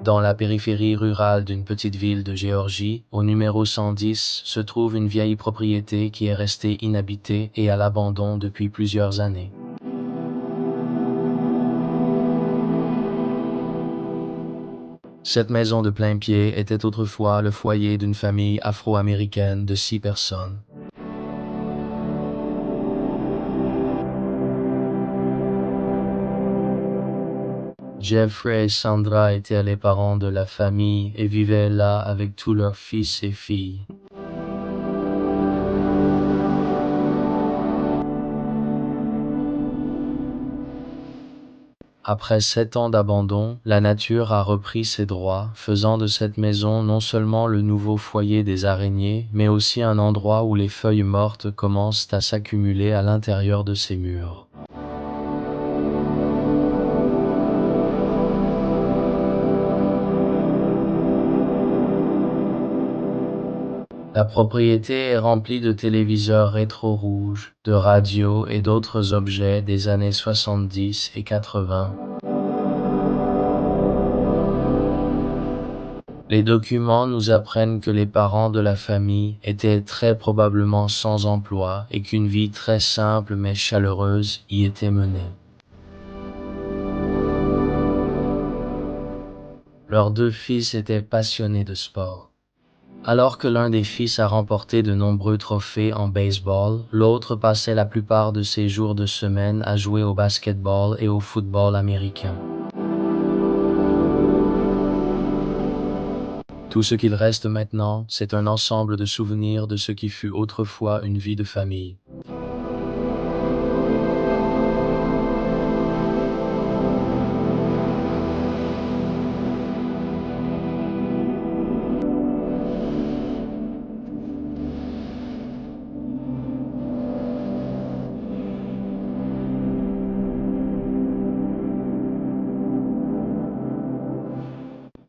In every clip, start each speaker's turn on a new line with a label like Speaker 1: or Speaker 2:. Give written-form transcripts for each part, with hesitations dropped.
Speaker 1: Dans la périphérie rurale d'une petite ville de Géorgie, au numéro 110, se trouve une vieille propriété qui est restée inhabitée et à l'abandon depuis plusieurs années. Cette maison de plain-pied était autrefois le foyer d'une famille afro-américaine de 6 personnes. Jeffrey et Sandra étaient les parents de la famille et vivaient là avec tous leurs fils et filles. Après 7 ans d'abandon, la nature a repris ses droits, faisant de cette maison non seulement le nouveau foyer des araignées, mais aussi un endroit où les feuilles mortes commencent à s'accumuler à l'intérieur de ses murs. La propriété est remplie de téléviseurs rétro-rouges, de radios et d'autres objets des années 70 et 80. Les documents nous apprennent que les parents de la famille étaient très probablement sans emploi et qu'une vie très simple mais chaleureuse y était menée. Leurs 2 fils étaient passionnés de sport. Alors que l'un des fils a remporté de nombreux trophées en baseball, l'autre passait la plupart de ses jours de semaine à jouer au basketball et au football américain. Tout ce qu'il reste maintenant, c'est un ensemble de souvenirs de ce qui fut autrefois une vie de famille.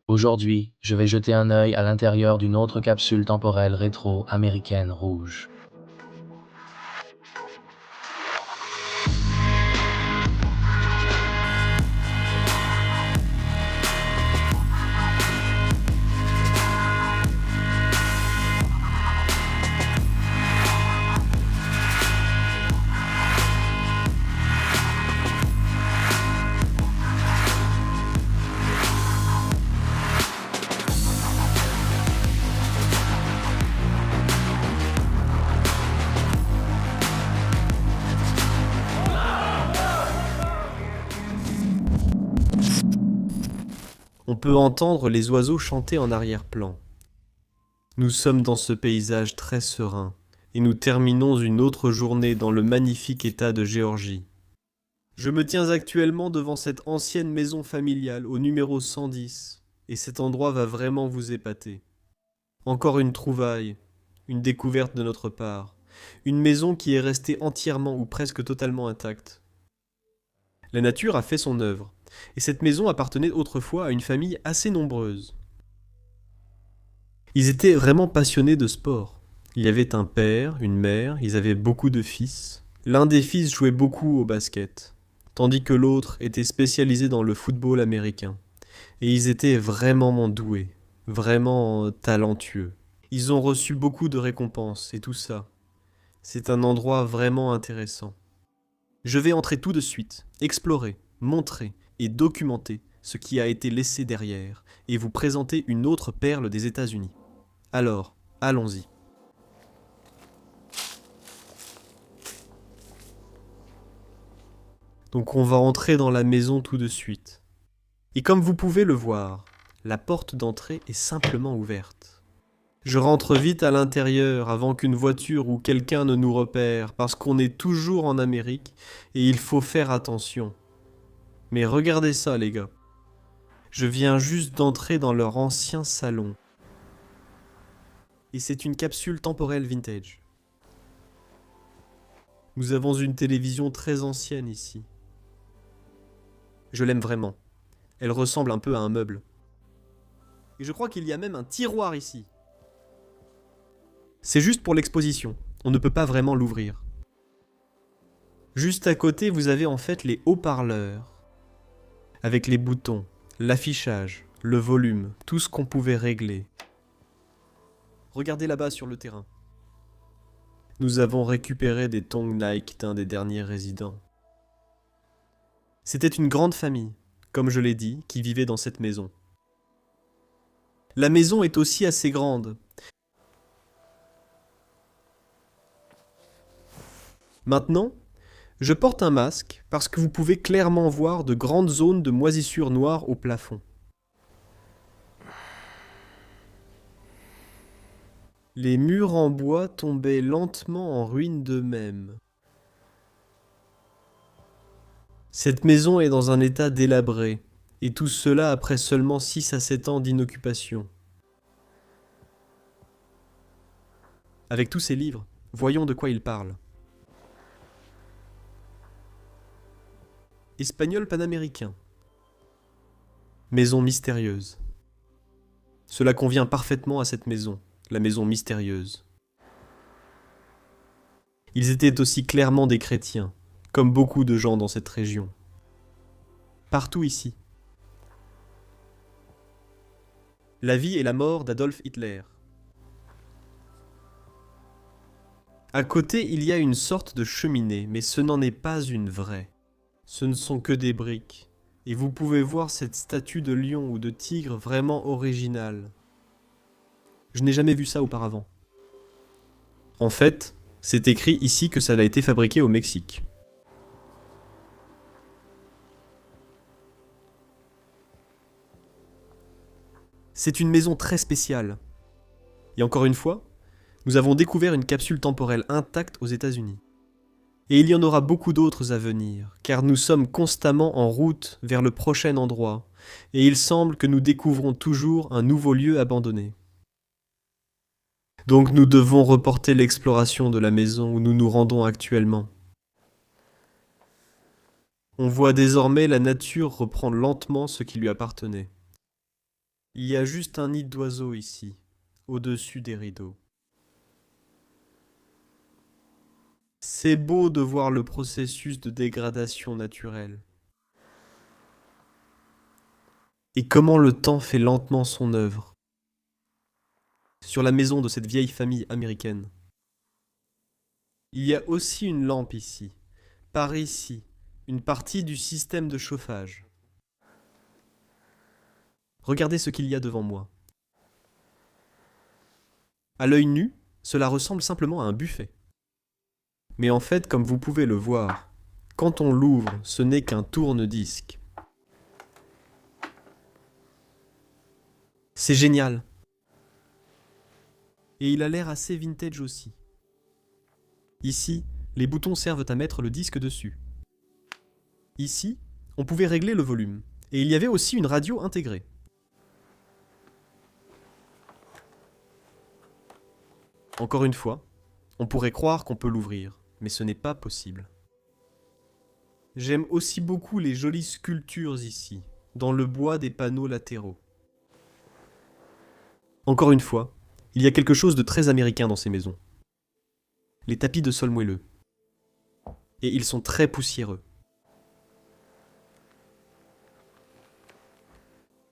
Speaker 1: Aujourd'hui, je vais jeter un œil à l'intérieur d'une autre capsule temporelle rétro américaine rouge.
Speaker 2: On peut entendre les oiseaux chanter en arrière-plan. Nous sommes dans ce paysage très serein, et nous terminons une autre journée dans le magnifique état de Géorgie. Je me tiens actuellement devant cette ancienne maison familiale au numéro 110, et cet endroit va vraiment vous épater. Encore une trouvaille, une découverte de notre part, une maison qui est restée entièrement ou presque totalement intacte. La nature a fait son œuvre, et cette maison appartenait autrefois à une famille assez nombreuse. Ils étaient vraiment passionnés de sport. Il y avait un père, une mère, ils avaient beaucoup de fils. L'un des fils jouait beaucoup au basket, tandis que l'autre était spécialisé dans le football américain. Et ils étaient vraiment doués, vraiment talentueux. Ils ont reçu beaucoup de récompenses et tout ça. C'est un endroit vraiment intéressant. Je vais entrer tout de suite, explorer, montrer et documenter ce qui a été laissé derrière et vous présenter une autre perle des États-Unis. Alors, allons-y. Donc on va entrer dans la maison tout de suite. Et comme vous pouvez le voir, la porte d'entrée est simplement ouverte. Je rentre vite à l'intérieur avant qu'une voiture ou quelqu'un ne nous repère parce qu'on est toujours en Amérique et il faut faire attention. Mais regardez ça les gars. Je viens juste d'entrer dans leur ancien salon. Et c'est une capsule temporelle vintage. Nous avons une télévision très ancienne ici. Je l'aime vraiment. Elle ressemble un peu à un meuble. Et je crois qu'il y a même un tiroir ici. C'est juste pour l'exposition. On ne peut pas vraiment l'ouvrir. Juste à côté, vous avez en fait les haut-parleurs. Avec les boutons, l'affichage, le volume, tout ce qu'on pouvait régler. Regardez là-bas sur le terrain. Nous avons récupéré des tongs Nike d'un des derniers résidents. C'était une grande famille, comme je l'ai dit, qui vivait dans cette maison. La maison est aussi assez grande. Maintenant, je porte un masque parce que vous pouvez clairement voir de grandes zones de moisissure noire au plafond. Les murs en bois tombaient lentement en ruine d'eux-mêmes. Cette maison est dans un état délabré, et tout cela après seulement 6 à 7 ans d'inoccupation. Avec tous ces livres, voyons de quoi ils parlent. Espagnol panaméricain. Maison mystérieuse. Cela convient parfaitement à cette maison, la maison mystérieuse. Ils étaient aussi clairement des chrétiens, comme beaucoup de gens dans cette région. Partout ici. La vie et la mort d'Adolf Hitler. À côté, il y a une sorte de cheminée, mais ce n'en est pas une vraie. Ce ne sont que des briques. Et vous pouvez voir cette statue de lion ou de tigre vraiment originale. Je n'ai jamais vu ça auparavant. En fait, c'est écrit ici que ça a été fabriqué au Mexique. C'est une maison très spéciale. Et encore une fois, nous avons découvert une capsule temporelle intacte aux États-Unis. Et il y en aura beaucoup d'autres à venir, car nous sommes constamment en route vers le prochain endroit, et il semble que nous découvrons toujours un nouveau lieu abandonné. Donc nous devons reporter l'exploration de la maison où nous nous rendons actuellement. On voit désormais la nature reprendre lentement ce qui lui appartenait. Il y a juste un nid d'oiseaux ici, au-dessus des rideaux. C'est beau de voir le processus de dégradation naturelle. Et comment le temps fait lentement son œuvre. Sur la maison de cette vieille famille américaine. Il y a aussi une lampe ici, par ici, une partie du système de chauffage. Regardez ce qu'il y a devant moi. À l'œil nu, cela ressemble simplement à un buffet. Mais en fait, comme vous pouvez le voir, quand on l'ouvre, ce n'est qu'un tourne-disque. C'est génial. Et il a l'air assez vintage aussi. Ici, les boutons servent à mettre le disque dessus. Ici, on pouvait régler le volume. Et il y avait aussi une radio intégrée. Encore une fois, on pourrait croire qu'on peut l'ouvrir, mais ce n'est pas possible. J'aime aussi beaucoup les jolies sculptures ici, dans le bois des panneaux latéraux. Encore une fois, il y a quelque chose de très américain dans ces maisons. Les tapis de sol moelleux. Et ils sont très poussiéreux.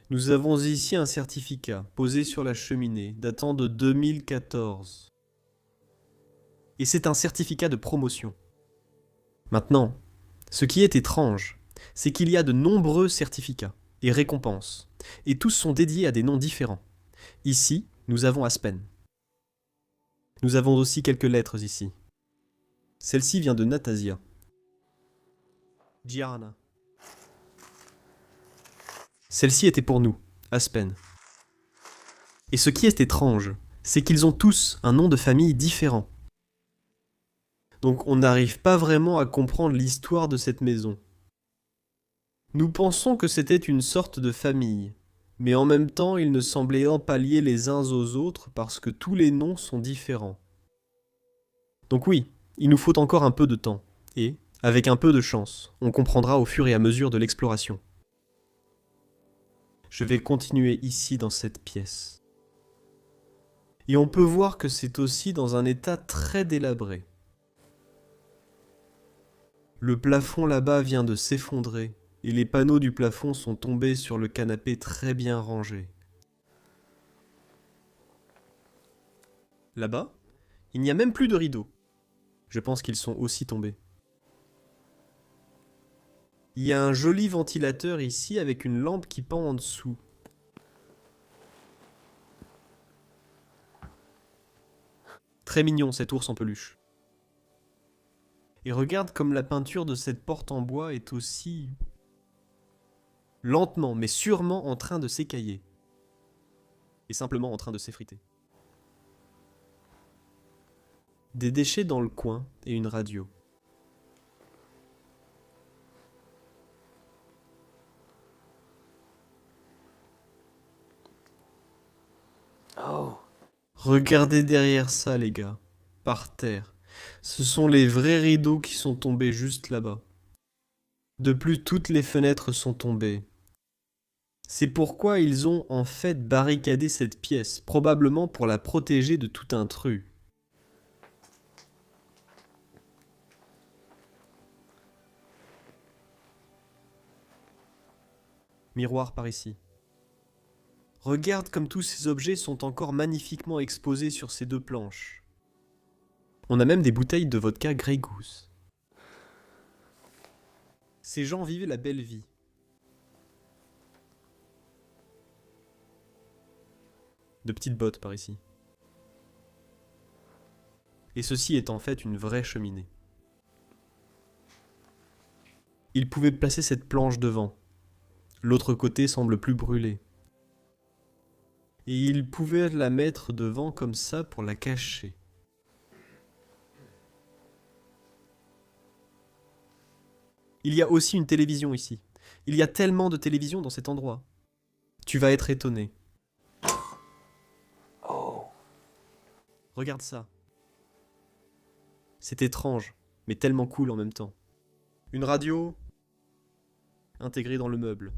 Speaker 2: Nous avons ici un certificat posé sur la cheminée datant de 2014. Et c'est un certificat de promotion. Maintenant, ce qui est étrange, c'est qu'il y a de nombreux certificats et récompenses, et tous sont dédiés à des noms différents. Ici, nous avons Aspen. Nous avons aussi quelques lettres ici. Celle-ci vient de Natasia. Gianna. Celle-ci était pour nous, Aspen. Et ce qui est étrange, c'est qu'ils ont tous un nom de famille différent. Donc on n'arrive pas vraiment à comprendre l'histoire de cette maison. Nous pensons que c'était une sorte de famille, mais en même temps ils ne semblaient pas liés les uns aux autres parce que tous les noms sont différents. Donc oui, il nous faut encore un peu de temps, et, avec un peu de chance, on comprendra au fur et à mesure de l'exploration. Je vais continuer ici dans cette pièce. Et on peut voir que c'est aussi dans un état très délabré. Le plafond là-bas vient de s'effondrer, et les panneaux du plafond sont tombés sur le canapé très bien rangé. Là-bas, il n'y a même plus de rideaux. Je pense qu'ils sont aussi tombés. Il y a un joli ventilateur ici avec une lampe qui pend en dessous. Très mignon cet ours en peluche. Et regarde comme la peinture de cette porte en bois est aussi lentement mais sûrement en train de s'écailler. Et simplement en train de s'effriter. Des déchets dans le coin et une radio.
Speaker 1: Oh,
Speaker 2: Regardez derrière ça, les gars. Par terre. Ce sont les vrais rideaux qui sont tombés juste là-bas. De plus, toutes les fenêtres sont tombées. C'est pourquoi ils ont en fait barricadé cette pièce, probablement pour la protéger de tout intrus. Miroir par ici. Regarde comme tous ces objets sont encore magnifiquement exposés sur ces deux planches. On a même des bouteilles de vodka Grey Goose. Ces gens vivaient la belle vie. De petites bottes par ici. Et ceci est en fait une vraie cheminée. Ils pouvaient placer cette planche devant. L'autre côté semble plus brûlé. Et ils pouvaient la mettre devant comme ça pour la cacher. Il y a aussi une télévision ici. Il y a tellement de télévisions dans cet endroit. Tu vas être étonné.
Speaker 1: oh,
Speaker 2: Regarde ça. C'est étrange, mais tellement cool en même temps. Une radio intégrée dans le meuble.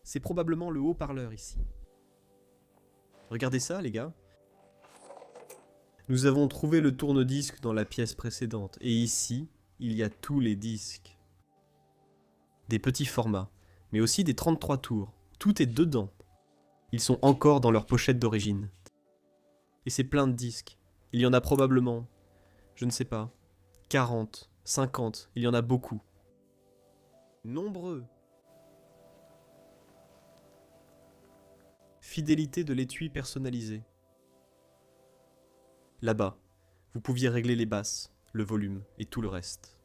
Speaker 2: C'est probablement le haut-parleur ici. Regardez ça, les gars. Nous avons trouvé le tourne-disque dans la pièce précédente. Et ici, il y a tous les disques. Des petits formats, mais aussi des 33 tours. Tout est dedans. Ils sont encore dans leur pochette d'origine. Et c'est plein de disques. Il y en a probablement, je ne sais pas, 40, 50, il y en a beaucoup. Nombreux. Fidélité de l'étui personnalisé. Là-bas, vous pouviez régler les basses, le volume et tout le reste.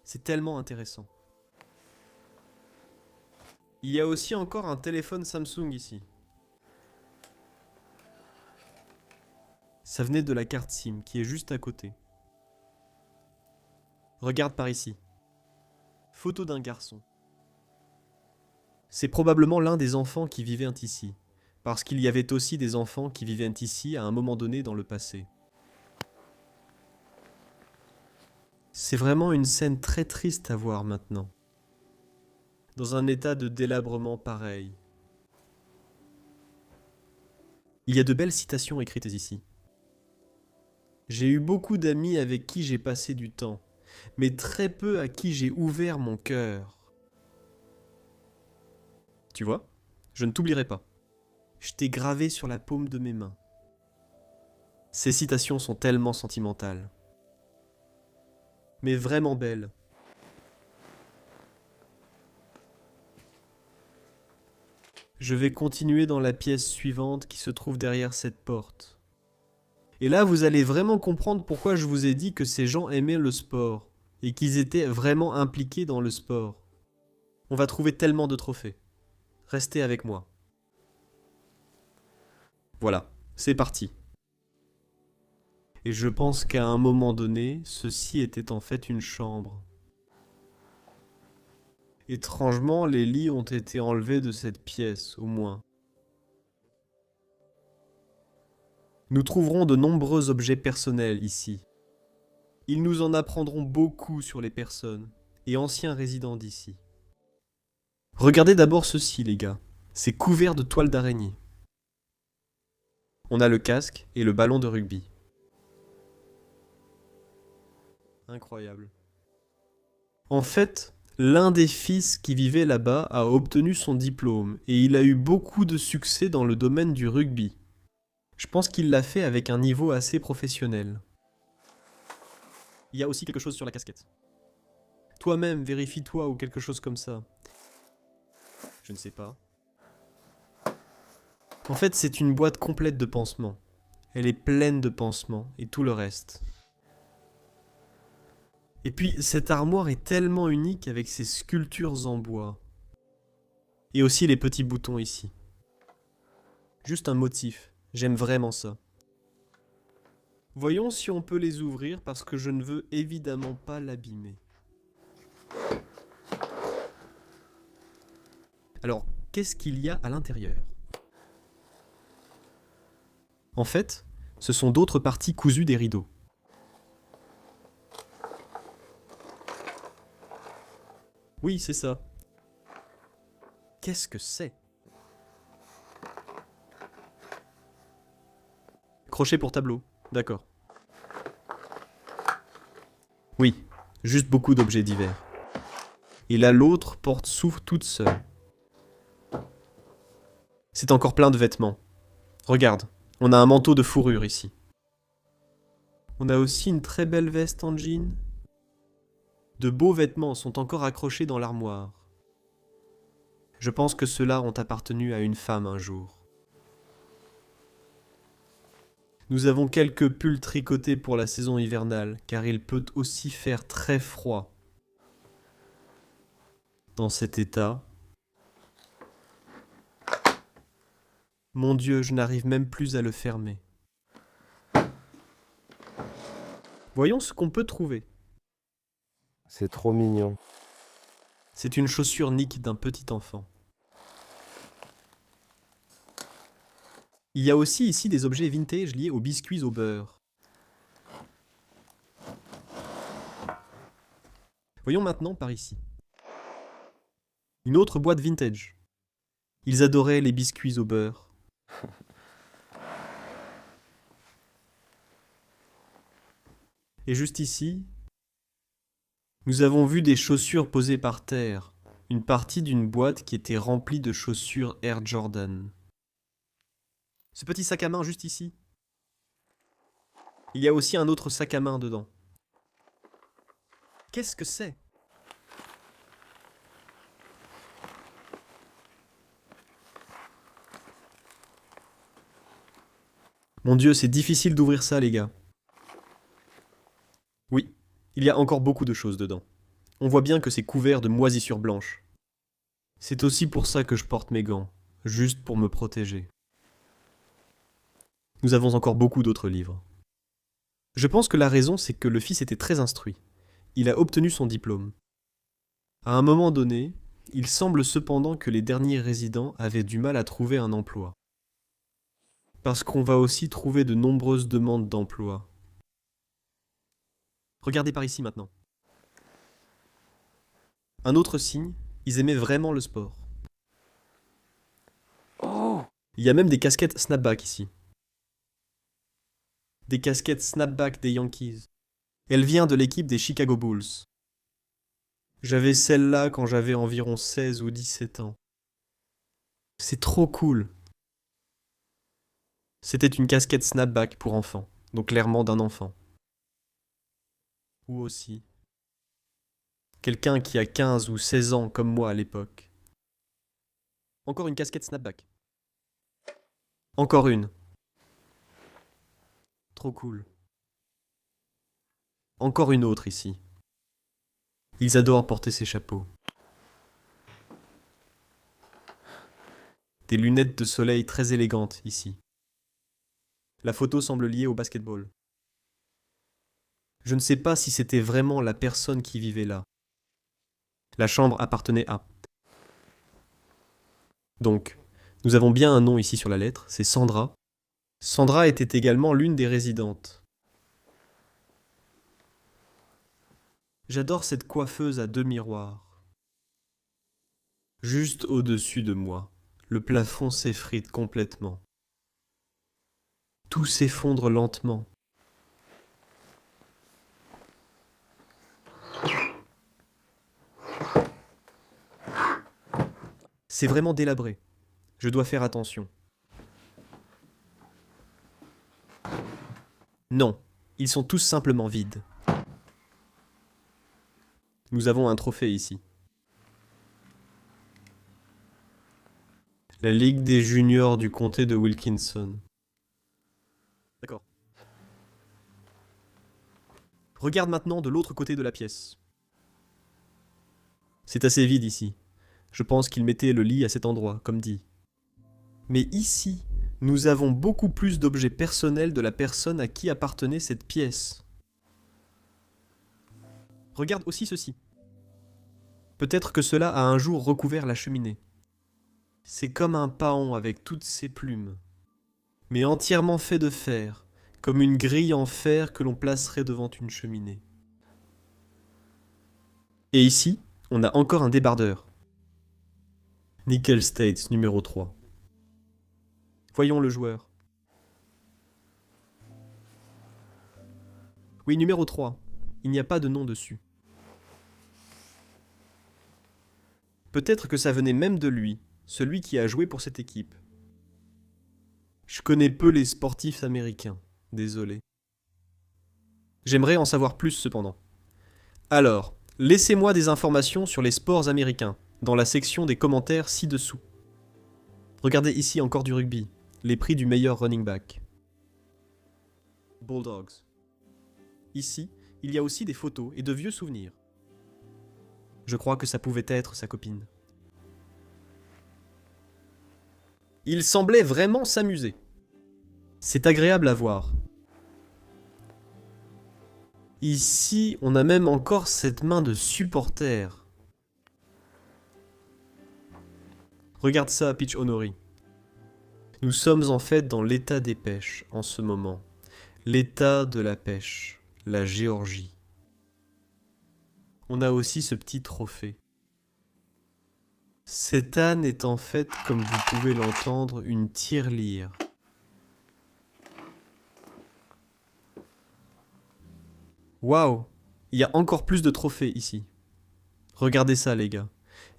Speaker 2: C'est tellement intéressant. Il y a aussi encore un téléphone Samsung ici. Ça venait de la carte SIM qui est juste à côté. Regarde par ici. Photo d'un garçon. C'est probablement l'un des enfants qui vivaient ici, parce qu'il y avait aussi des enfants qui vivaient ici à un moment donné dans le passé. C'est vraiment une scène très triste à voir maintenant. Dans un état de délabrement pareil. Il y a de belles citations écrites ici. J'ai eu beaucoup d'amis avec qui j'ai passé du temps, mais très peu à qui j'ai ouvert mon cœur. Tu vois, je ne t'oublierai pas. Je t'ai gravé sur la paume de mes mains. Ces citations sont tellement sentimentales. Mais vraiment belles. Je vais continuer dans la pièce suivante qui se trouve derrière cette porte. Et là, vous allez vraiment comprendre pourquoi je vous ai dit que ces gens aimaient le sport et qu'ils étaient vraiment impliqués dans le sport. On va trouver tellement de trophées. Restez avec moi. Voilà, c'est parti. Et je pense qu'à un moment donné, ceci était en fait une chambre. Étrangement, les lits ont été enlevés de cette pièce, au moins. Nous trouverons de nombreux objets personnels ici. Ils nous en apprendront beaucoup sur les personnes et anciens résidents d'ici. Regardez d'abord ceci, les gars. C'est couvert de toiles d'araignée. On a le casque et le ballon de rugby. Incroyable. En fait, l'un des fils qui vivait là-bas a obtenu son diplôme et il a eu beaucoup de succès dans le domaine du rugby. Je pense qu'il l'a fait avec un niveau assez professionnel. Il y a aussi quelque chose sur la casquette. Toi-même, vérifie-toi ou quelque chose comme ça. Je ne sais pas. En fait, c'est une boîte complète de pansements. Elle est pleine de pansements et tout le reste. Et puis, cette armoire est tellement unique avec ses sculptures en bois. Et aussi les petits boutons ici. Juste un motif. J'aime vraiment ça. Voyons si on peut les ouvrir parce que je ne veux évidemment pas l'abîmer. Alors, qu'est-ce qu'il y a à l'intérieur ? En fait, ce sont d'autres parties cousues des rideaux. Oui, c'est ça. Qu'est-ce que c'est ? Crochet pour tableau, d'accord. Oui, juste beaucoup d'objets divers. Et là, l'autre porte s'ouvre toute seule. C'est encore plein de vêtements. Regarde, on a un manteau de fourrure ici. On a aussi une très belle veste en jean. De beaux vêtements sont encore accrochés dans l'armoire. Je pense que ceux-là ont appartenu à une femme un jour. Nous avons quelques pulls tricotés pour la saison hivernale, car il peut aussi faire très froid. Dans cet état... Mon Dieu, je n'arrive même plus à le fermer. Voyons ce qu'on peut trouver.
Speaker 3: C'est trop mignon.
Speaker 2: C'est une chaussure Nick d'un petit enfant. Il y a aussi ici des objets vintage liés aux biscuits au beurre. Voyons maintenant par ici. Une autre boîte vintage. Ils adoraient les biscuits au beurre. Et juste ici, nous avons vu des chaussures posées par terre. Une partie d'une boîte qui était remplie de chaussures Air Jordan. Ce petit sac à main juste ici. Il y a aussi un autre sac à main dedans. Qu'est-ce que c'est ? Mon Dieu, c'est difficile d'ouvrir ça, les gars. Oui, il y a encore beaucoup de choses dedans. On voit bien que c'est couvert de moisissures blanches. C'est aussi pour ça que je porte mes gants, juste pour me protéger. Nous avons encore beaucoup d'autres livres. Je pense que la raison, c'est que le fils était très instruit. Il a obtenu son diplôme. À un moment donné, il semble cependant que les derniers résidents avaient du mal à trouver un emploi. Parce qu'on va aussi trouver de nombreuses demandes d'emploi. Regardez par ici maintenant. Un autre signe, ils aimaient vraiment le sport.
Speaker 3: Oh!
Speaker 2: Il y a même des casquettes snapback ici. Des casquettes snapback des Yankees. Elle vient de l'équipe des Chicago Bulls. J'avais celle-là quand j'avais environ 16 ou 17 ans. C'est trop cool. C'était une casquette snapback pour enfants, donc clairement d'un enfant. Ou aussi quelqu'un qui a 15 ou 16 ans comme moi à l'époque. Encore une casquette snapback. Encore une. Trop cool. Encore une autre ici. Ils adorent porter ces chapeaux. Des lunettes de soleil très élégantes ici. La photo semble liée au basketball. Je ne sais pas si c'était vraiment la personne qui vivait là. La chambre appartenait à. Donc, nous avons bien un nom ici sur la lettre, c'est Sandra. Sandra était également l'une des résidentes. J'adore cette coiffeuse à deux miroirs. Juste au-dessus de moi, le plafond s'effrite complètement. Tout s'effondre lentement. C'est vraiment délabré. Je dois faire attention. Non, ils sont tous simplement vides. Nous avons un trophée ici. La Ligue des juniors du comté de Wilkinson. D'accord. Regarde maintenant de l'autre côté de la pièce. C'est assez vide ici. Je pense qu'il mettait le lit à cet endroit, comme dit. Mais ici, nous avons beaucoup plus d'objets personnels de la personne à qui appartenait cette pièce. Regarde aussi ceci. Peut-être que cela a un jour recouvert la cheminée. C'est comme un paon avec toutes ses plumes, mais entièrement fait de fer, comme une grille en fer que l'on placerait devant une cheminée. Et ici, on a encore un débardeur. Nickel States numéro 3. Voyons le joueur. Oui, numéro 3. Il n'y a pas de nom dessus. Peut-être que ça venait même de lui, celui qui a joué pour cette équipe. Je connais peu les sportifs américains, désolé. J'aimerais en savoir plus cependant. Alors, laissez-moi des informations sur les sports américains, dans la section des commentaires ci-dessous. Regardez ici encore du rugby, les prix du meilleur running back. Bulldogs. Ici, il y a aussi des photos et de vieux souvenirs. Je crois que ça pouvait être sa copine. Il semblait vraiment s'amuser. C'est agréable à voir. Ici, on a même encore cette main de supporter. Regarde ça, Pitch Honori. Nous sommes en fait dans l'état des pêches en ce moment. L'état de la pêche, la Géorgie. On a aussi ce petit trophée. Cette âne est en fait, comme vous pouvez l'entendre, une tirelire. Waouh! Il y a encore plus de trophées ici. Regardez ça, les gars.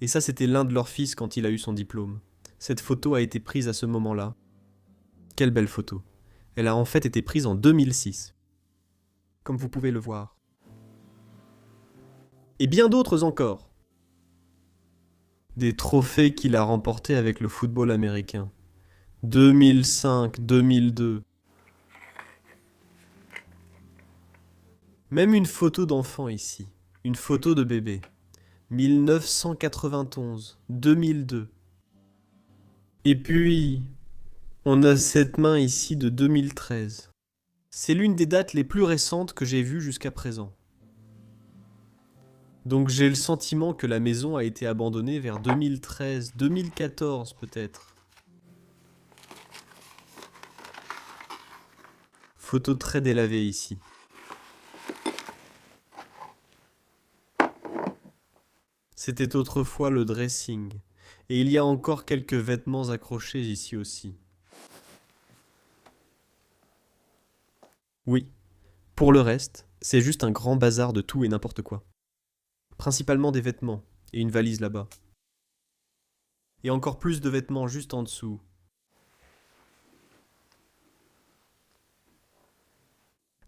Speaker 2: Et ça, c'était l'un de leurs fils quand il a eu son diplôme. Cette photo a été prise à ce moment-là. Quelle belle photo. Elle a en fait été prise en 2006. Comme vous pouvez le voir. Et bien d'autres encore. Des trophées qu'il a remportés avec le football américain. 2005, 2002. Même une photo d'enfant ici. Une photo de bébé. 1991, 2002. Et puis, on a cette main ici de 2013. C'est l'une des dates les plus récentes que j'ai vues jusqu'à présent. Donc j'ai le sentiment que la maison a été abandonnée vers 2013, 2014 peut-être. Photo très délavée ici. C'était autrefois le dressing, et il y a encore quelques vêtements accrochés ici aussi. Oui, pour le reste, c'est juste un grand bazar de tout et n'importe quoi. Principalement des vêtements, et une valise là-bas. Et encore plus de vêtements juste en dessous.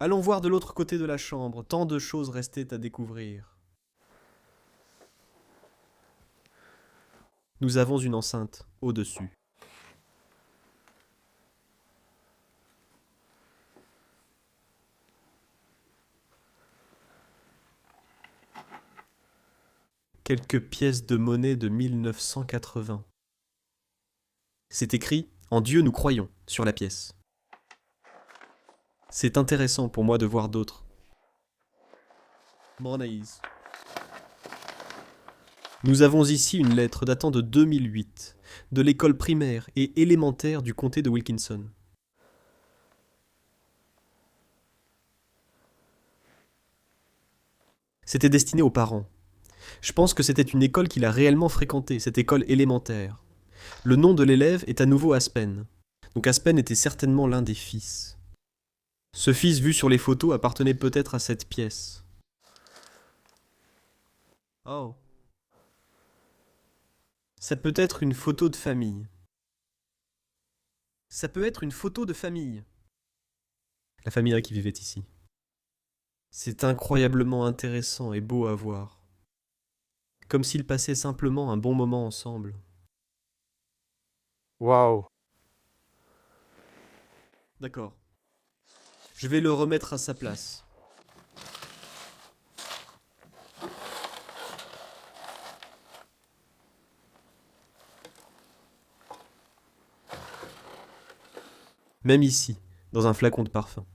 Speaker 2: Allons voir de l'autre côté de la chambre, tant de choses restaient à découvrir. Nous avons une enceinte au-dessus. Quelques pièces de monnaie de 1980. C'est écrit « En Dieu nous croyons » sur la pièce. C'est intéressant pour moi de voir d'autres. Monnaies. Nous avons ici une lettre datant de 2008, de l'école primaire et élémentaire du comté de Wilkinson. C'était destiné aux parents. Je pense que c'était une école qu'il a réellement fréquentée, cette école élémentaire. Le nom de l'élève est à nouveau Aspen. Donc Aspen était certainement l'un des fils. Ce fils vu sur les photos appartenait peut-être à cette pièce. Oh. Ça peut être une photo de famille. Ça peut être une photo de famille. La famille qui vivait ici. C'est incroyablement intéressant et beau à voir. Comme s'ils passaient simplement un bon moment ensemble.
Speaker 3: Waouh.
Speaker 2: D'accord. Je vais le remettre à sa place. Même ici, dans un flacon de parfum.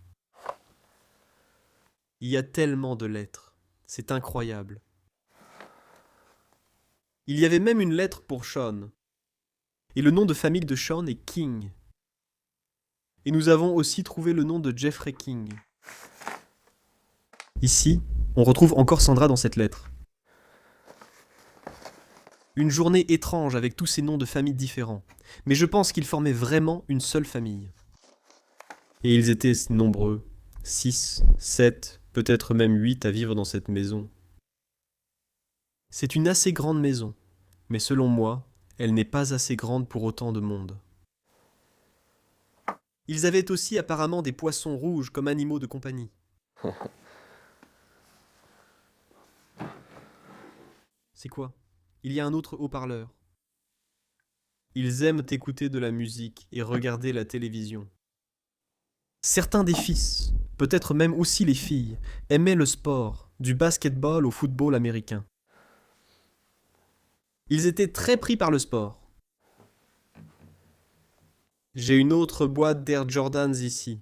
Speaker 2: Il y a tellement de lettres. C'est incroyable. Il y avait même une lettre pour Sean. Et le nom de famille de Sean est King. Et nous avons aussi trouvé le nom de Jeffrey King. Ici, on retrouve encore Sandra dans cette lettre. Une journée étrange avec tous ces noms de familles différents. Mais je pense qu'ils formaient vraiment une seule famille. Et ils étaient nombreux. 6, 7, peut-être même 8 à vivre dans cette maison. C'est une assez grande maison. Mais selon moi, elle n'est pas assez grande pour autant de monde. Ils avaient aussi apparemment des poissons rouges comme animaux de compagnie. C'est quoi? Il y a un autre haut-parleur. Ils aiment écouter de la musique et regarder la télévision. Certains des fils, peut-être même aussi les filles, aimaient le sport, du basketball au football américain. Ils étaient très pris par le sport. J'ai une autre boîte d'Air Jordans ici.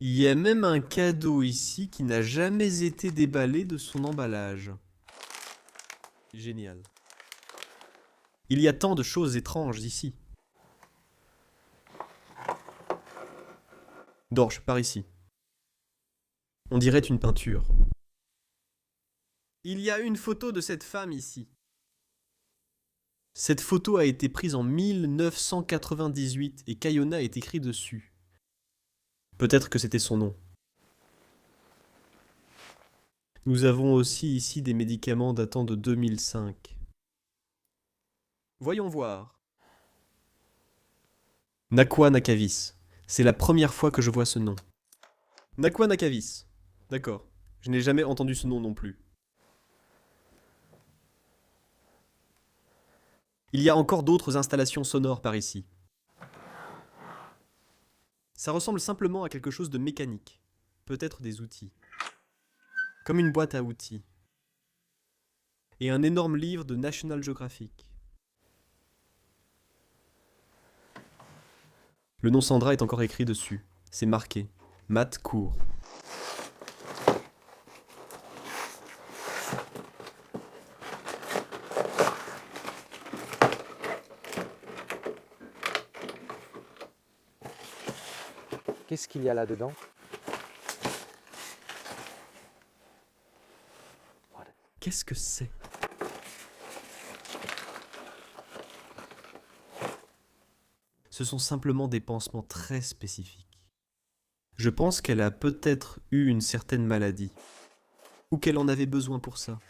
Speaker 2: Il y a même un cadeau ici qui n'a jamais été déballé de son emballage. Génial. Il y a tant de choses étranges ici. Dorche, par ici. On dirait une peinture. Il y a une photo de cette femme ici. Cette photo a été prise en 1998 et Kayona est écrit dessus. Peut-être que c'était son nom. Nous avons aussi ici des médicaments datant de 2005. Voyons voir. Nakwa Nakavis. C'est la première fois que je vois ce nom. Nakwa Nakavis. D'accord. Je n'ai jamais entendu ce nom non plus. Il y a encore d'autres installations sonores par ici. Ça ressemble simplement à quelque chose de mécanique. Peut-être des outils. Comme une boîte à outils. Et un énorme livre de National Geographic. Le nom Sandra est encore écrit dessus. C'est marqué. Matt Court.
Speaker 3: Qu'est-ce qu'il y a là-dedans?
Speaker 2: Qu'est-ce que c'est? Ce sont simplement des pansements très spécifiques. Je pense qu'elle a peut-être eu une certaine maladie. Ou qu'elle en avait besoin pour ça.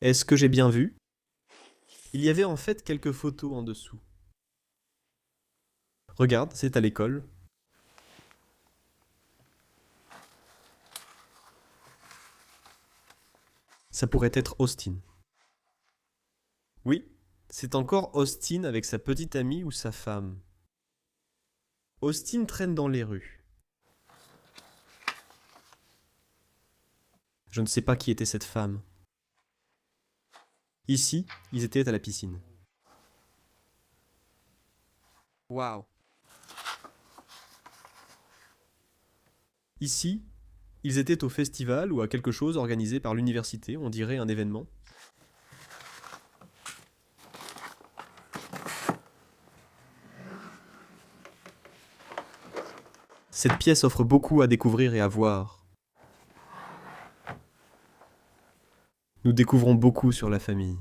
Speaker 2: Est-ce que j'ai bien vu? Il y avait en fait quelques photos en dessous. Regarde, c'est à l'école. Ça pourrait être Austin. Oui, c'est encore Austin avec sa petite amie ou sa femme. Austin traîne dans les rues. Je ne sais pas qui était cette femme. Ici, ils étaient à la piscine. Waouh! Ici, ils étaient au festival ou à quelque chose organisé par l'université, on dirait un événement. Cette pièce offre beaucoup à découvrir et à voir. Nous découvrons beaucoup sur la famille.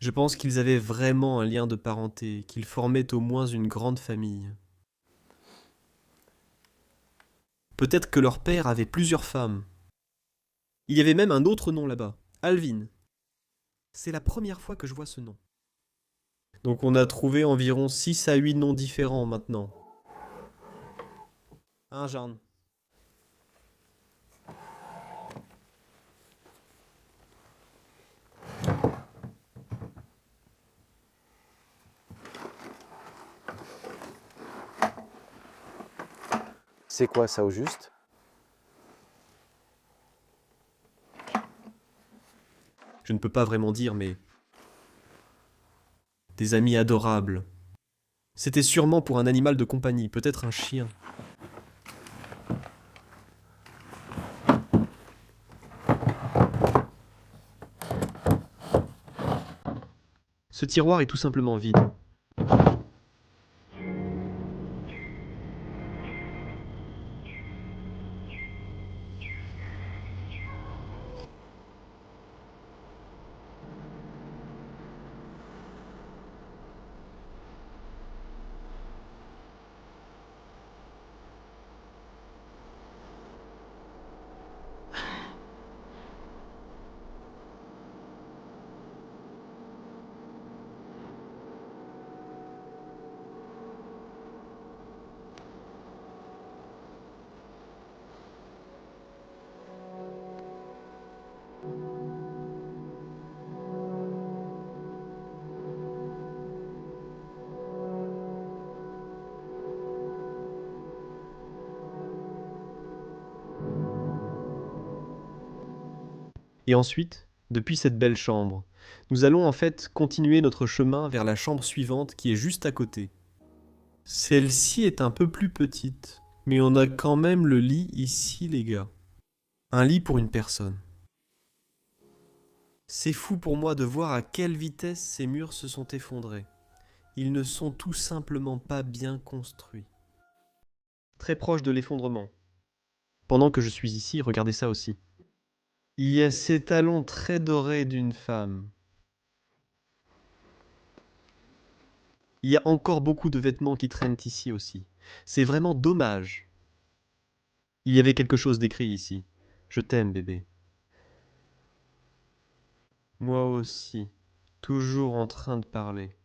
Speaker 2: Je pense qu'ils avaient vraiment un lien de parenté, qu'ils formaient au moins une grande famille. Peut-être que leur père avait plusieurs femmes. Il y avait même un autre nom là-bas, Alvin. C'est la première fois que je vois ce nom. Donc on a trouvé environ 6 à 8 noms différents maintenant. Hein, Jeanne?
Speaker 3: C'est quoi ça au juste?
Speaker 2: Je ne peux pas vraiment dire, mais... Des amis adorables. C'était sûrement pour un animal de compagnie, peut-être un chien. Ce tiroir est tout simplement vide. Et ensuite, depuis cette belle chambre, nous allons en fait continuer notre chemin vers la chambre suivante qui est juste à côté. Celle-ci est un peu plus petite, mais on a quand même le lit ici, les gars. Un lit pour une personne. C'est fou pour moi de voir à quelle vitesse ces murs se sont effondrés. Ils ne sont tout simplement pas bien construits. Très proche de l'effondrement. Pendant que je suis ici, regardez ça aussi. Il y a ces talons très dorés d'une femme. Il y a encore beaucoup de vêtements qui traînent ici aussi. C'est vraiment dommage. Il y avait quelque chose d'écrit ici. Je t'aime, bébé. Moi aussi. Toujours en train de parler.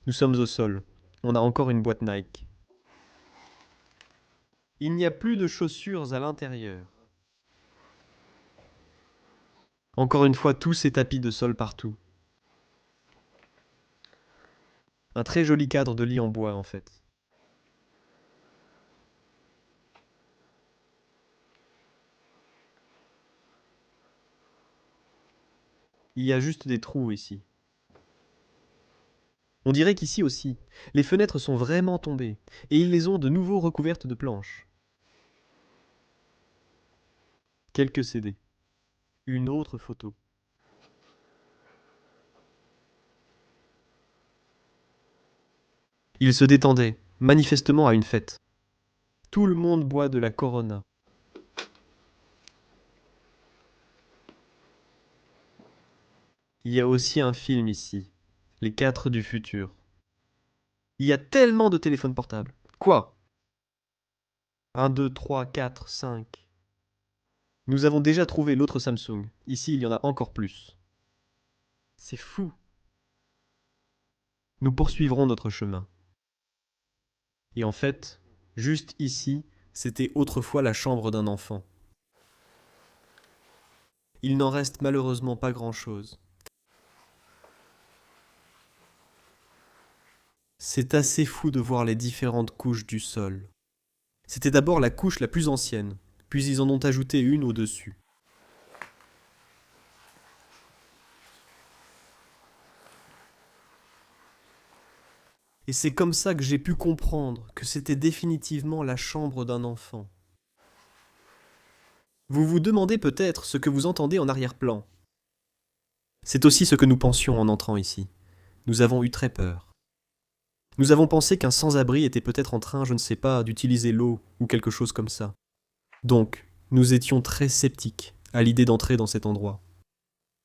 Speaker 2: Nous sommes au sol. On a encore une boîte Nike. Il n'y a plus de chaussures à l'intérieur. Encore une fois, tous ces tapis de sol partout. Un très joli cadre de lit en bois, en fait. Il y a juste des trous ici. On dirait qu'ici aussi, les fenêtres sont vraiment tombées, et ils les ont de nouveau recouvertes de planches. Quelques CD. Une autre photo. Il se détendait, manifestement à une fête. Tout le monde boit de la Corona. Il y a aussi un film ici, Les 4 du futur. Il y a tellement de téléphones portables. Quoi? 1, 2, 3, 4, 5. Nous avons déjà trouvé l'autre Samsung. Ici, il y en a encore plus. C'est fou. Nous poursuivrons notre chemin. Et en fait, juste ici, c'était autrefois la chambre d'un enfant. Il n'en reste malheureusement pas grand-chose. C'est assez fou de voir les différentes couches du sol. C'était d'abord la couche la plus ancienne, puis ils en ont ajouté une au-dessus. Et c'est comme ça que j'ai pu comprendre que c'était définitivement la chambre d'un enfant. Vous vous demandez peut-être ce que vous entendez en arrière-plan. C'est aussi ce que nous pensions en entrant ici. Nous avons eu très peur. Nous avons pensé qu'un sans-abri était peut-être en train, je ne sais pas, d'utiliser l'eau ou quelque chose comme ça. Donc, nous étions très sceptiques à l'idée d'entrer dans cet endroit.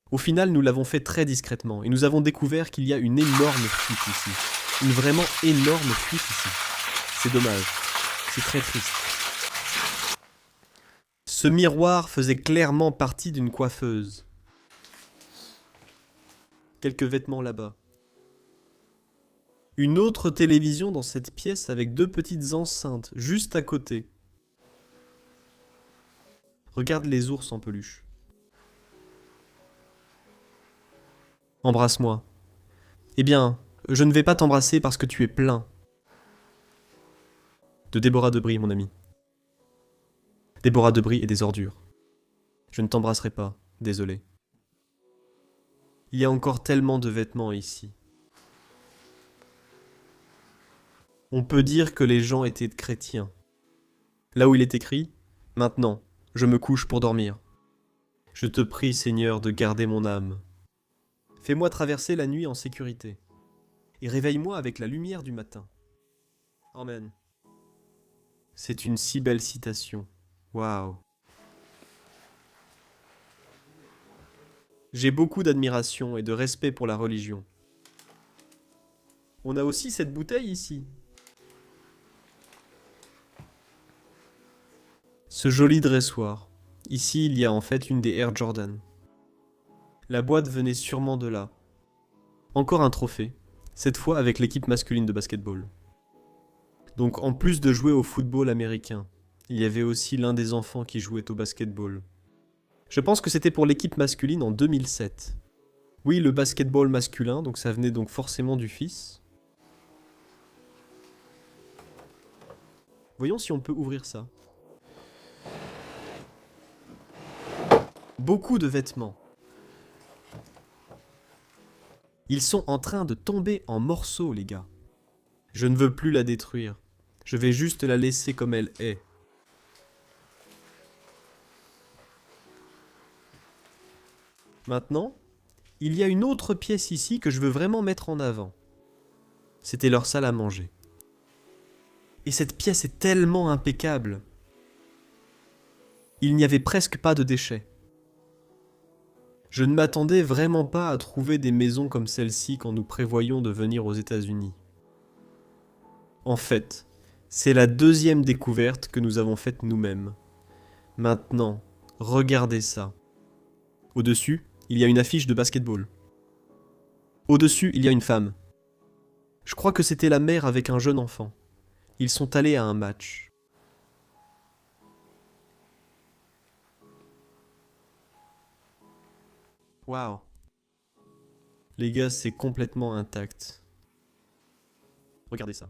Speaker 2: Au final, nous l'avons fait très discrètement et nous avons découvert qu'il y a une énorme fuite ici. Une vraiment énorme fuite ici. C'est dommage. C'est très triste. Ce miroir faisait clairement partie d'une coiffeuse. Quelques vêtements là-bas. Une autre télévision dans cette pièce avec 2 petites enceintes juste à côté. Regarde les ours en peluche. Embrasse-moi. Eh bien, je ne vais pas t'embrasser parce que tu es plein. De Déborah Debris, mon ami. Déborah Debris et des ordures. Je ne t'embrasserai pas, désolé. Il y a encore tellement de vêtements ici. On peut dire que les gens étaient chrétiens. Là où il est écrit, « Maintenant, je me couche pour dormir. Je te prie, Seigneur, de garder mon âme. Fais-moi traverser la nuit en sécurité. Et réveille-moi avec la lumière du matin. » Amen. C'est une si belle citation. Waouh. J'ai beaucoup d'admiration et de respect pour la religion. On a aussi cette bouteille ici. Ce joli dressoir. Ici, il y a en fait une des Air Jordan. La boîte venait sûrement de là. Encore un trophée, cette fois avec l'équipe masculine de basketball. Donc en plus de jouer au football américain, il y avait aussi l'un des enfants qui jouait au basketball. Je pense que c'était pour l'équipe masculine en 2007. Oui, le basketball masculin, donc ça venait donc forcément du fils. Voyons si on peut ouvrir ça. Beaucoup de vêtements. Ils sont en train de tomber en morceaux, les gars. Je ne veux plus la détruire. Je vais juste la laisser comme elle est. Maintenant, il y a une autre pièce ici que je veux vraiment mettre en avant. C'était leur salle à manger. Et cette pièce est tellement impeccable. Il n'y avait presque pas de déchets. Je ne m'attendais vraiment pas à trouver des maisons comme celle-ci quand nous prévoyions de venir aux États-Unis. En fait, c'est la deuxième découverte que nous avons faite nous-mêmes. Maintenant, regardez ça. Au-dessus, il y a une affiche de basketball. Au-dessus, il y a une femme. Je crois que c'était la mère avec un jeune enfant. Ils sont allés à un match. Waouh. Les gars, c'est complètement intact. Regardez ça.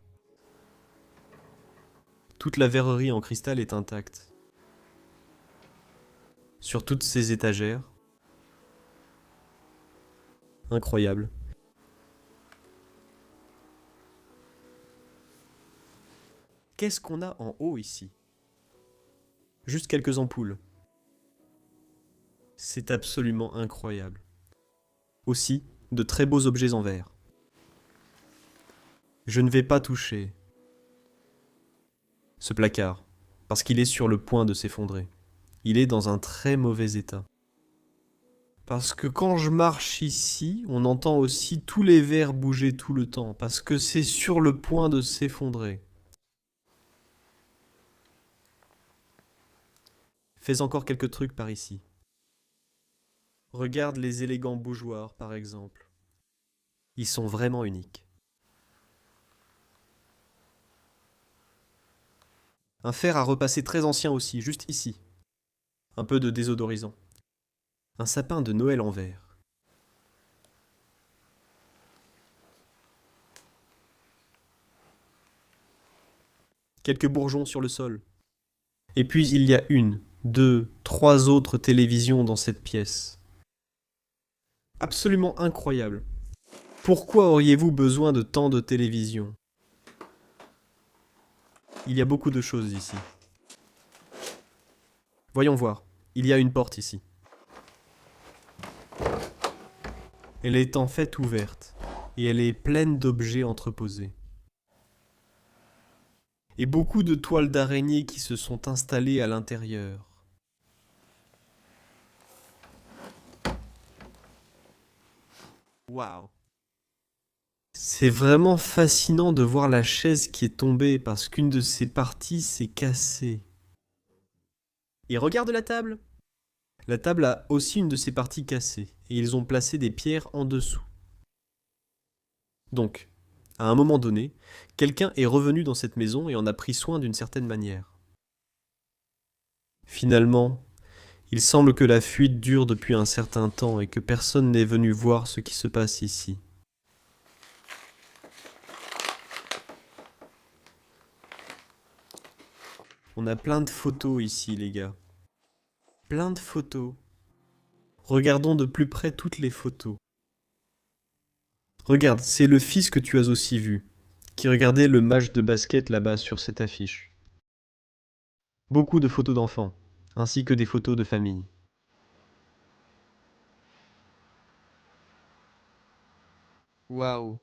Speaker 2: Toute la verrerie en cristal est intacte. Sur toutes ces étagères. Incroyable. Qu'est-ce qu'on a en haut ici? Juste quelques ampoules. C'est absolument incroyable. Aussi, de très beaux objets en verre. Je ne vais pas toucher ce placard, parce qu'il est sur le point de s'effondrer. Il est dans un très mauvais état. Parce que quand je marche ici, on entend aussi tous les verres bouger tout le temps, parce que c'est sur le point de s'effondrer. Fais encore quelques trucs par ici. Regarde les élégants bougeoirs, par exemple. Ils sont vraiment uniques. Un fer à repasser très ancien aussi, juste ici. Un peu de désodorisant. Un sapin de Noël en verre. Quelques bourgeons sur le sol. Et puis il y a 1, 2, 3 autres télévisions dans cette pièce. Absolument incroyable. Pourquoi auriez-vous besoin de tant de télévisions? Il y a beaucoup de choses ici. Voyons voir. Il y a une porte ici. Elle est en fait ouverte, et elle est pleine d'objets entreposés. Et beaucoup de toiles d'araignées qui se sont installées à l'intérieur. Waouh! C'est vraiment fascinant de voir la chaise qui est tombée parce qu'une de ses parties s'est cassée. Et regarde la table! La table a aussi une de ses parties cassées, et ils ont placé des pierres en dessous. Donc, à un moment donné, quelqu'un est revenu dans cette maison et en a pris soin d'une certaine manière. Finalement, il semble que la fuite dure depuis un certain temps et que personne n'est venu voir ce qui se passe ici. On a plein de photos ici, les gars. Plein de photos. Regardons de plus près toutes les photos. Regarde, c'est le fils que tu as aussi vu, qui regardait le match de basket là-bas sur cette affiche. Beaucoup de photos d'enfants, ainsi que des photos de famille. Waouh!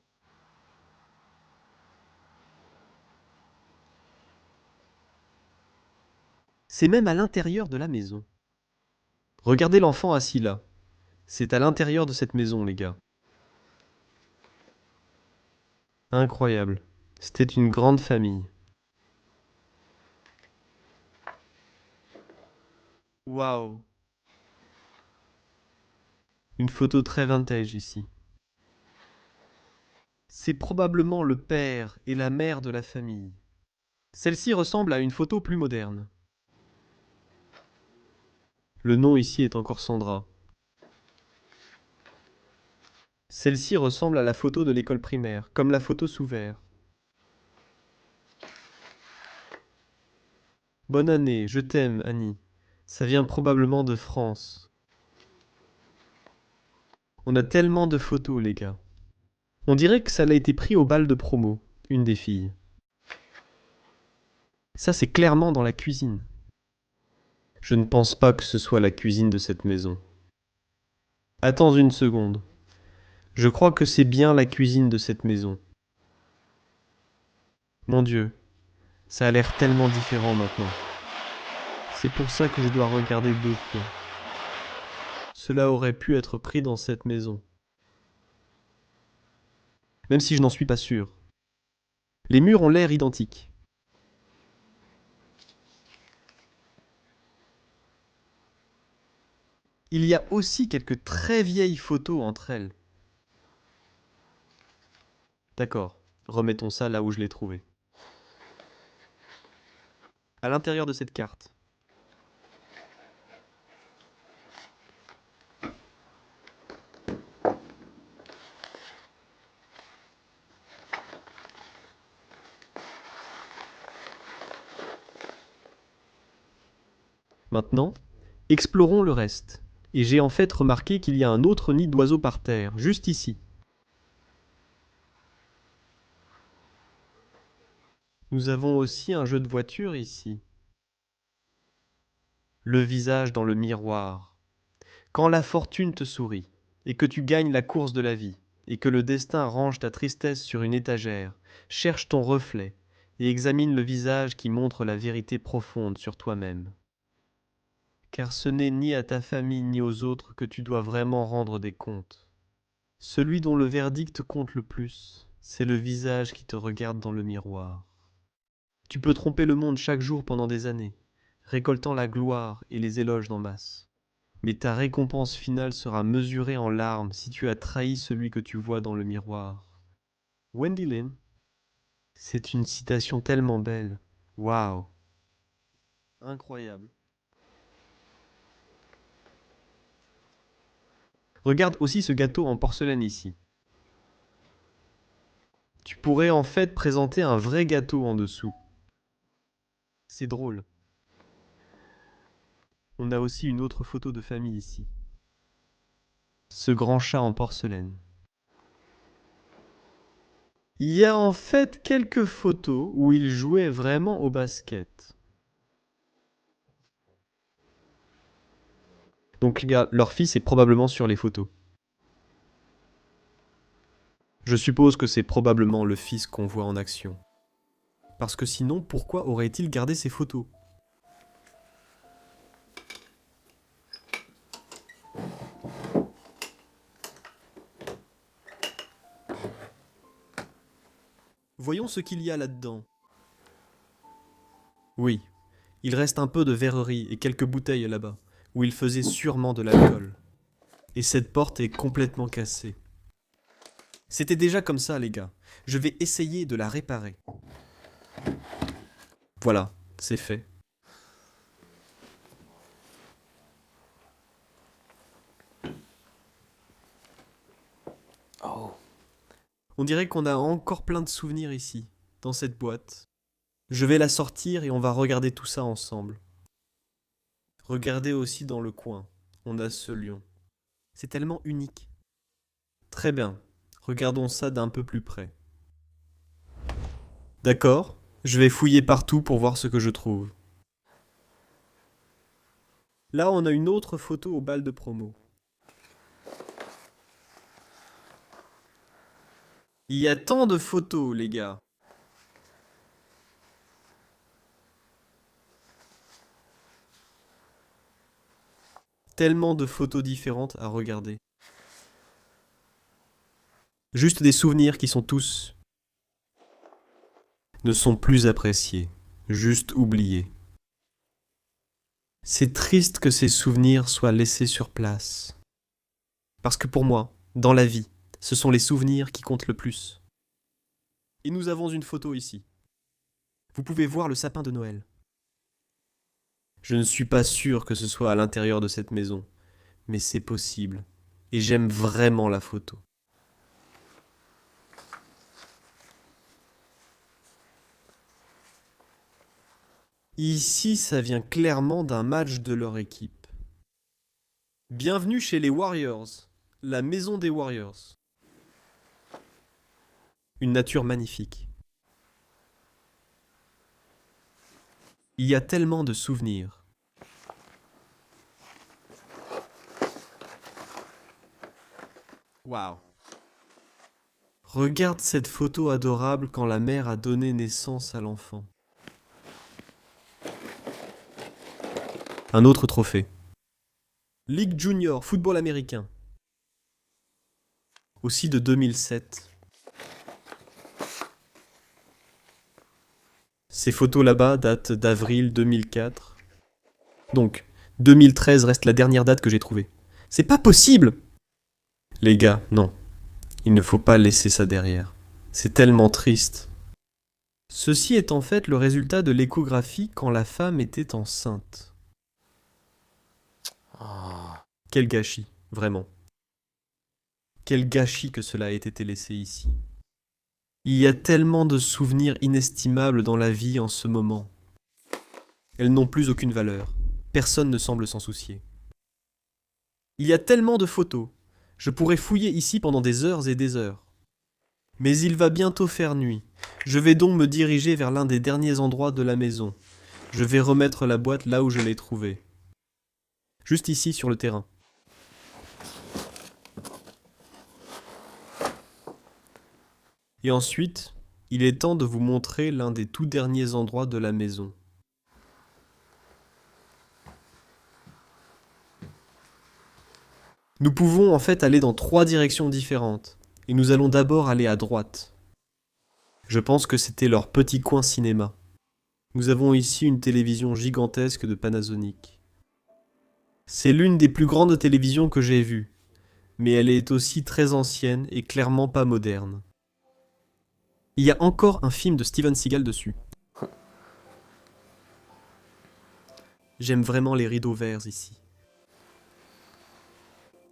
Speaker 2: C'est même à l'intérieur de la maison. Regardez l'enfant assis là. C'est à l'intérieur de cette maison, les gars. Incroyable. C'était une grande famille. Waouh! Une photo très vintage ici. C'est probablement le père et la mère de la famille. Celle-ci ressemble à une photo plus moderne. Le nom ici est encore Sandra. Celle-ci ressemble à la photo de l'école primaire, comme la photo sous verre. Bonne année, je t'aime, Annie. Ça vient probablement de France. On a tellement de photos, les gars. On dirait que ça l'a été pris au bal de promo, une des filles. Ça, c'est clairement dans la cuisine. Je ne pense pas que ce soit la cuisine de cette maison. Attends une seconde. Je crois que c'est bien la cuisine de cette maison. Mon Dieu, ça a l'air tellement différent maintenant. C'est pour ça que je dois regarder deux fois. Cela aurait pu être pris dans cette maison. Même si je n'en suis pas sûr. Les murs ont l'air identiques. Il y a aussi quelques très vieilles photos entre elles. D'accord, remettons ça là où je l'ai trouvé. À l'intérieur de cette carte. Maintenant, explorons le reste. Et j'ai en fait remarqué qu'il y a un autre nid d'oiseaux par terre, juste ici. Nous avons aussi un jeu de voiture ici. Le visage dans le miroir. Quand la fortune te sourit, et que tu gagnes la course de la vie, et que le destin range ta tristesse sur une étagère, cherche ton reflet, et examine le visage qui montre la vérité profonde sur toi-même. Car ce n'est ni à ta famille ni aux autres que tu dois vraiment rendre des comptes. Celui dont le verdict compte le plus, c'est le visage qui te regarde dans le miroir. Tu peux tromper le monde chaque jour pendant des années, récoltant la gloire et les éloges d'en masse. Mais ta récompense finale sera mesurée en larmes si tu as trahi celui que tu vois dans le miroir. Wendy Lynn. C'est une citation tellement belle. Waouh. Incroyable. Regarde aussi ce gâteau en porcelaine ici. Tu pourrais en fait présenter un vrai gâteau en dessous. C'est drôle. On a aussi une autre photo de famille ici. Ce grand chat en porcelaine. Il y a en fait quelques photos où il jouait vraiment au basket. Donc les gars, leur fils est probablement sur les photos. Je suppose que c'est probablement le fils qu'on voit en action. Parce que sinon, pourquoi aurait-il gardé ces photos? Voyons ce qu'il y a là-dedans. Oui, il reste un peu de verrerie et quelques bouteilles là-bas, où il faisait sûrement de l'alcool. Et cette porte est complètement cassée. C'était déjà comme ça, les gars. Je vais essayer de la réparer. Voilà, c'est fait.
Speaker 3: Oh,
Speaker 2: On dirait qu'on a encore plein de souvenirs ici, dans cette boîte. Je vais la sortir et on va regarder tout ça ensemble. Regardez aussi dans le coin, on a ce lion. C'est tellement unique. Très bien, regardons ça d'un peu plus près. D'accord, je vais fouiller partout pour voir ce que je trouve. Là, on a une autre photo au bal de promo. Il y a tant de photos, les gars. Tellement de photos différentes à regarder. Juste des souvenirs qui sont tous ne sont plus appréciés, juste oubliés. C'est triste que ces souvenirs soient laissés sur place. Parce que pour moi, dans la vie, ce sont les souvenirs qui comptent le plus. Et nous avons une photo ici. Vous pouvez voir le sapin de Noël. Je ne suis pas sûr que ce soit à l'intérieur de cette maison, mais c'est possible. Et j'aime vraiment la photo. Ici, ça vient clairement d'un match de leur équipe. Bienvenue chez les Warriors, la maison des Warriors. Une nature magnifique. Il y a tellement de souvenirs. Waouh. Regarde cette photo adorable quand la mère a donné naissance à l'enfant. Un autre trophée. Ligue Junior, football américain. Aussi de 2007. Ces photos là-bas datent d'avril 2004. Donc, 2013 reste la dernière date que j'ai trouvée. C'est pas possible! Les gars, non. Il ne faut pas laisser ça derrière. C'est tellement triste. Ceci est en fait le résultat de l'échographie quand la femme était enceinte.
Speaker 3: ah,
Speaker 2: Quel gâchis, vraiment. Quel gâchis que cela ait été laissé ici. Il y a tellement de souvenirs inestimables dans la vie en ce moment. Elles n'ont plus aucune valeur. Personne ne semble s'en soucier. Il y a tellement de photos. Je pourrais fouiller ici pendant des heures et des heures. Mais il va bientôt faire nuit. Je vais donc me diriger vers l'un des derniers endroits de la maison. Je vais remettre la boîte là où je l'ai trouvée. Juste ici sur le terrain. Et ensuite, il est temps de vous montrer l'un des tout derniers endroits de la maison. Nous pouvons en fait aller dans 3 directions différentes. Et nous allons d'abord aller à droite. Je pense que c'était leur petit coin cinéma. Nous avons ici une télévision gigantesque de Panasonic. C'est l'une des plus grandes télévisions que j'ai vues, mais elle est aussi très ancienne et clairement pas moderne. Il y a encore un film de Steven Seagal dessus. J'aime vraiment les rideaux verts ici.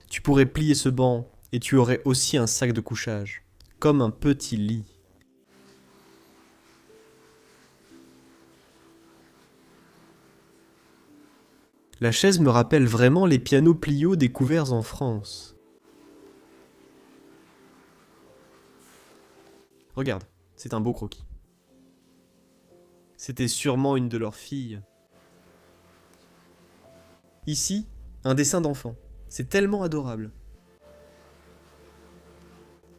Speaker 2: Tu pourrais plier ce banc et tu aurais aussi un sac de couchage, comme un petit lit. La chaise me rappelle vraiment les pianos Plio découverts en France. Regarde, c'est un beau croquis. C'était sûrement une de leurs filles. Ici, un dessin d'enfant. C'est tellement adorable.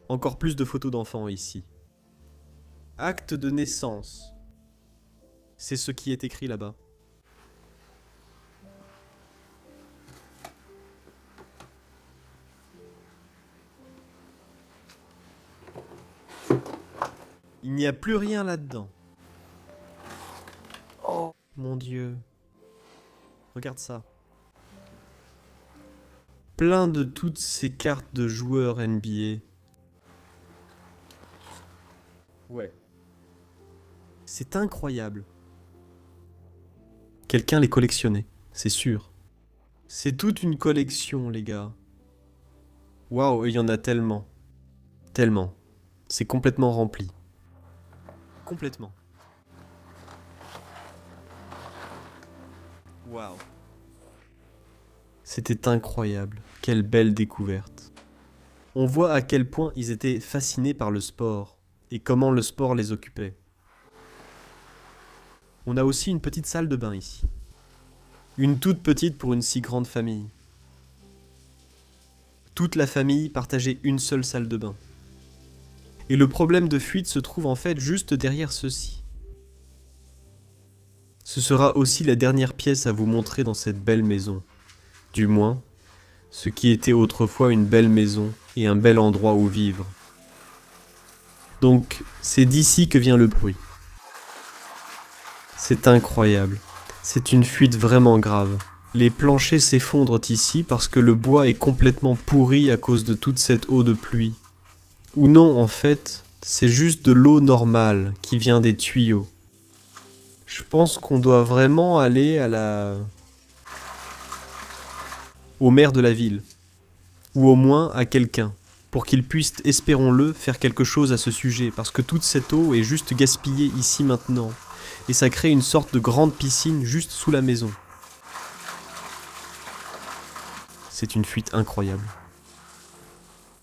Speaker 2: Encore plus de photos d'enfants ici. Acte de naissance. C'est ce qui est écrit là-bas. Il n'y a plus rien là-dedans. Oh mon Dieu. Regarde ça. Plein de toutes ces cartes de joueurs NBA. Ouais. C'est incroyable. Quelqu'un les collectionnait, c'est sûr. C'est toute une collection, les gars. Waouh, il y en a tellement. Tellement. C'est complètement rempli. Complètement. Waouh. C'était incroyable. Quelle belle découverte. On voit à quel point ils étaient fascinés par le sport et comment le sport les occupait. On a aussi une petite salle de bain ici. Une toute petite pour une si grande famille. Toute la famille partageait une seule salle de bain. Et le problème de fuite se trouve en fait juste derrière ceci. Ce sera aussi la dernière pièce à vous montrer dans cette belle maison. Du moins, ce qui était autrefois une belle maison et un bel endroit où vivre. Donc, c'est d'ici que vient le bruit. C'est incroyable. C'est une fuite vraiment grave. Les planchers s'effondrent ici parce que le bois est complètement pourri à cause de toute cette eau de pluie. Ou non, en fait, c'est juste de l'eau normale qui vient des tuyaux. Je pense qu'on doit vraiment aller au maire de la ville. Ou au moins à quelqu'un. Pour qu'il puisse, espérons-le, faire quelque chose à ce sujet. Parce que toute cette eau est juste gaspillée ici maintenant. Et ça crée une sorte de grande piscine juste sous la maison. C'est une fuite incroyable.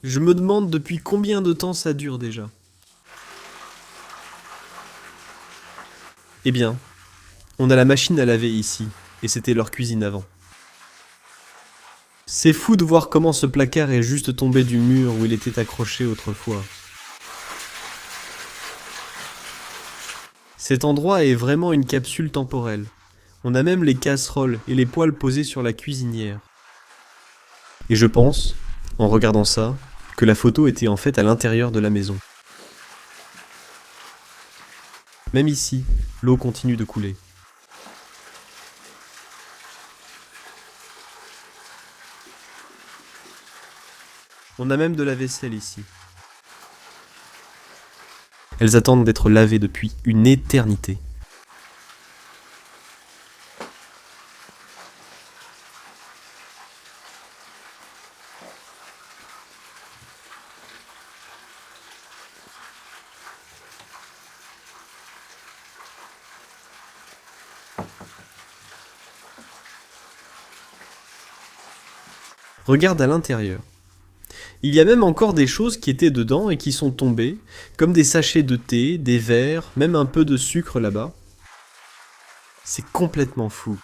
Speaker 2: Je me demande depuis combien de temps ça dure déjà. Eh bien, on a la machine à laver ici, et c'était leur cuisine avant. C'est fou de voir comment ce placard est juste tombé du mur où il était accroché autrefois. Cet endroit est vraiment une capsule temporelle. On a même les casseroles et les poêles posés sur la cuisinière. Et je pense, en regardant ça, que la photo était en fait à l'intérieur de la maison. Même ici, l'eau continue de couler. On a même de la vaisselle ici. Elles attendent d'être lavées depuis une éternité. Regarde à l'intérieur. Il y a même encore des choses qui étaient dedans et qui sont tombées, comme des sachets de thé, des verres, même un peu de sucre là-bas. C'est complètement fou.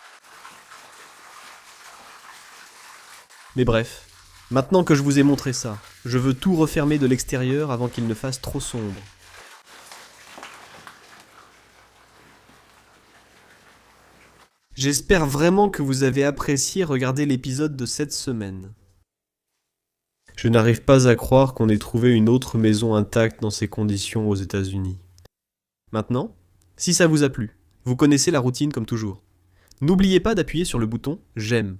Speaker 2: Mais bref, maintenant que je vous ai montré ça, je veux tout refermer de l'extérieur avant qu'il ne fasse trop sombre. J'espère vraiment que vous avez apprécié regarder l'épisode de cette semaine. Je n'arrive pas à croire qu'on ait trouvé une autre maison intacte dans ces conditions aux États-Unis. Maintenant, si ça vous a plu, vous connaissez la routine comme toujours. N'oubliez pas d'appuyer sur le bouton « J'aime ».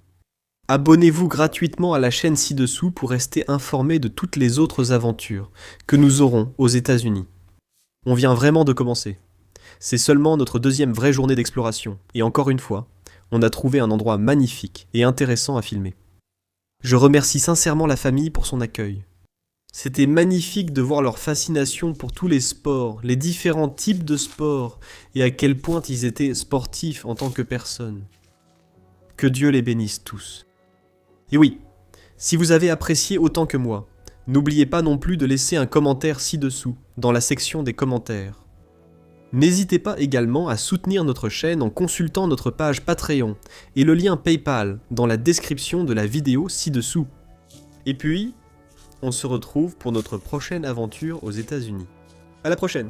Speaker 2: Abonnez-vous gratuitement à la chaîne ci-dessous pour rester informé de toutes les autres aventures que nous aurons aux États-Unis. On vient vraiment de commencer. C'est seulement notre deuxième vraie journée d'exploration, et encore une fois, on a trouvé un endroit magnifique et intéressant à filmer. Je remercie sincèrement la famille pour son accueil. C'était magnifique de voir leur fascination pour tous les sports, les différents types de sports, et à quel point ils étaient sportifs en tant que personnes. Que Dieu les bénisse tous. Et oui, si vous avez apprécié autant que moi, n'oubliez pas non plus de laisser un commentaire ci-dessous, dans la section des commentaires. N'hésitez pas également à soutenir notre chaîne en consultant notre page Patreon et le lien PayPal dans la description de la vidéo ci-dessous. Et puis, on se retrouve pour notre prochaine aventure aux États-Unis. À la prochaine!